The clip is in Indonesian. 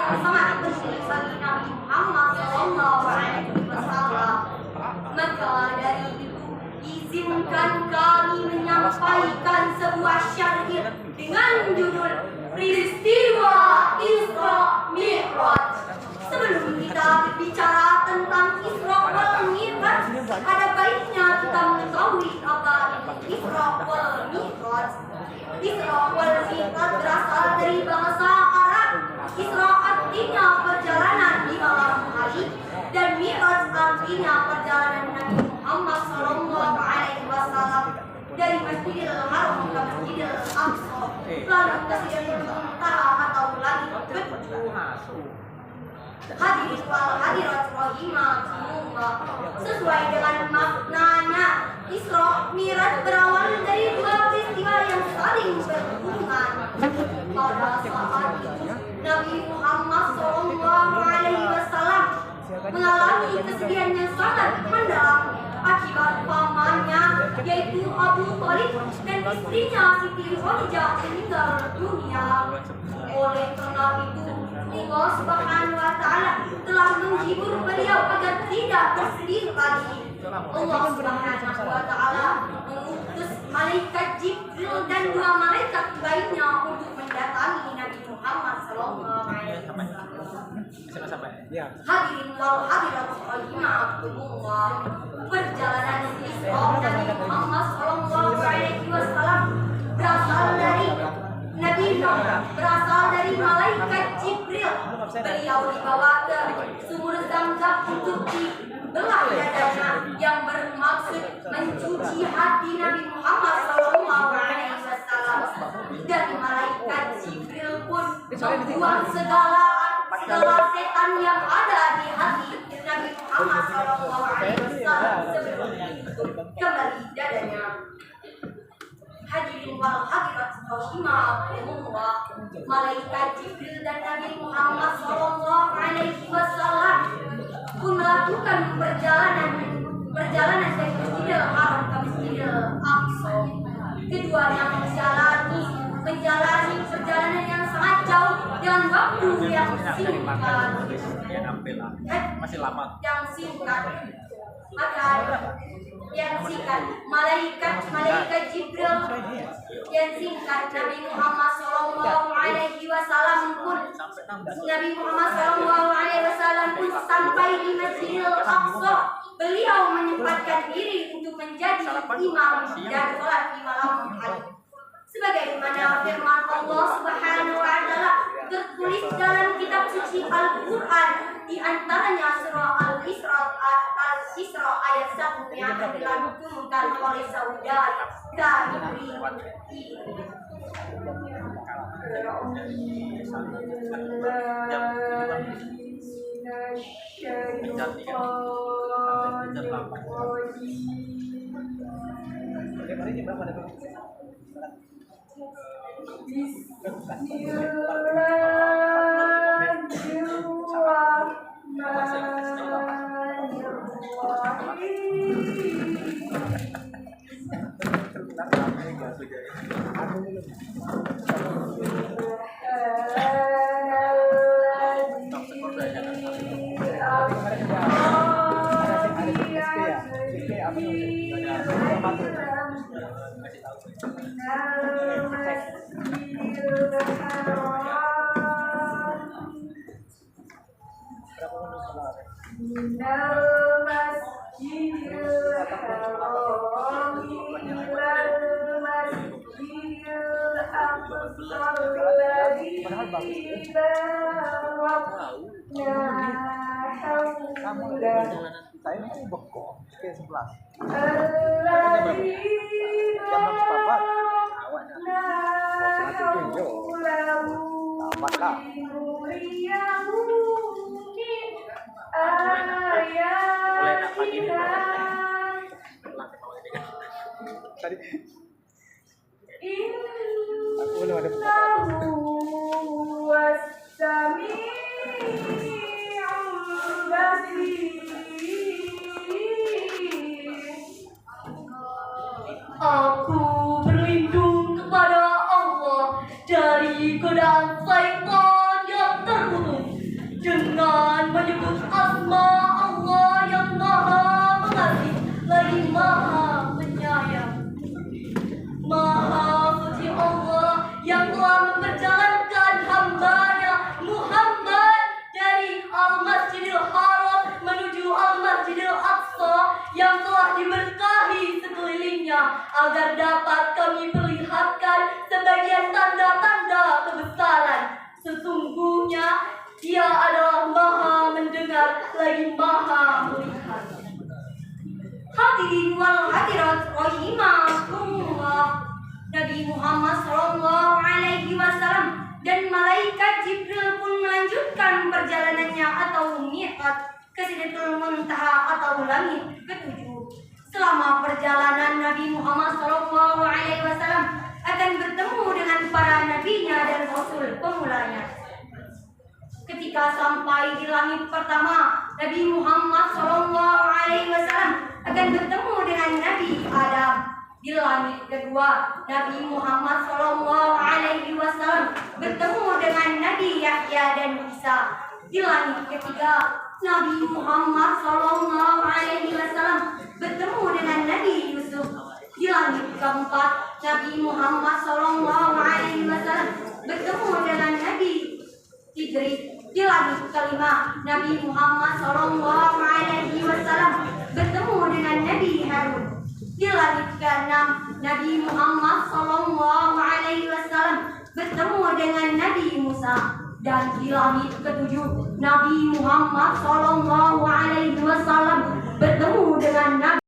yang sangat penting bagi Nabi Muhammad SAW. Maka dari itu izinkan kami menyampaikan sebuah syair dengan judul Peristiwa Isra Mi'raj. Sebelum kita berbicara tentang Isra wal Mi'raj, ada baiknya kita mengetahui apa itu Isra wal Mi'raj. Isra wal Mi'raj berasal dari bahasa Arab. Isra artinya perjalanan di malam hari dan Mi'raj artinya perjalanan Nabi Muhammad SAW dari Masjidil Haram ke Masjidil Aqsa, lalu ke Sidratul Muntaha atau langit ketujuh. Hadirin wal hadirat rahimakumullah, sesuai dengan maknanya, Isra Mi'raj berawal dari dua peristiwa yang saling berhubungan. Pada saat itu Nabi Muhammad SAW mengalami kesedihan yang sangat mendalam akibat pamannya yaitu Abu Thalib dan istrinya Siti Khadijah meninggal dunia. Oleh karena itu Allah Subhanahu wa Ta'ala telah menghibur beliau agar tidak bersedih lagi. Allah Subhanahu wa Ta'ala mengutus malaikat Jibril dan dua malaikat lainnya untuk mendatangi Nabi Muhammad SAW. Hadirin wal hadirat rahimakumullah, perjalanan Isra Nabi Muhammad SAW berasal dari malaikat Jibril. Beliau dibawa ke sumur Zamzam untuk dibelah dadanya yang bermaksud mencuci hati Nabi Muhammad SAW. Dan malaikat Jibril pun membuang segala setan yang ada di hati Nabi Muhammad SAW sebelum kembali dadanya. Hadirin wal hadirat rahimakumullah, malaikat Jibril dan Nabi Muhammad SAW pun melakukan perjalanan dari Masjidil Haram ke Masjidil Aqsa. Keduanya menjalani perjalanan yang sangat jauh dengan waktu yang singkat. Masih lama. Yang singkat. Maka yang singkat malaikat Jibril yang singkat Nabi Muhammad SAW pun sampai di Masjidil Aqsa. Beliau menyempatkan diri untuk menjadi imam dan sholat di malam hari. Sebagaimana firman Allah Subhanahu wa Ta'ala tertulis dalam kitab suci Al-Quran, di antaranya surah Al-Isra ayat 1 yang akan dilantunkan oleh saudara kami. Saya ini bengkok ke 11. Aku berlindung kepada Allah dari godaan syaitan yang terkutuk. wal hadirat rahimakumullah. Nabi Muhammad sallallahu alaihi wasallam dan malaikat Jibril pun melanjutkan perjalanannya atau mi'raj ke Sidratul Muntaha atau langit ketujuh. Selama perjalanan Nabi Muhammad sallallahu alaihi wasallam akan bertemu dengan para nabinya dan rasul pemulanya. Ketika sampai di langit pertama, Nabi Muhammad sallallahu alaihi wasallam akan bertemu dengan Nabi Adam. Di langit kedua, Nabi Muhammad sallallahu alaihi wasallam bertemu dengan Nabi Yahya dan Isa. Di langit ketiga, Nabi Muhammad sallallahu alaihi wasallam bertemu dengan Nabi Yusuf. Di langit keempat, Nabi Muhammad sallallahu alaihi wasallam bertemu dengan Nabi Idris. Di langit kelima, Nabi Muhammad sallallahu alaihi wasallam bertemu dengan Nabi Harun. Di langit keenam, Nabi Muhammad sallallahu alaihi wasallam bertemu dengan Nabi Musa. Dan di langit ketujuh, Nabi Muhammad sallallahu alaihi wasallam bertemu dengan Nabi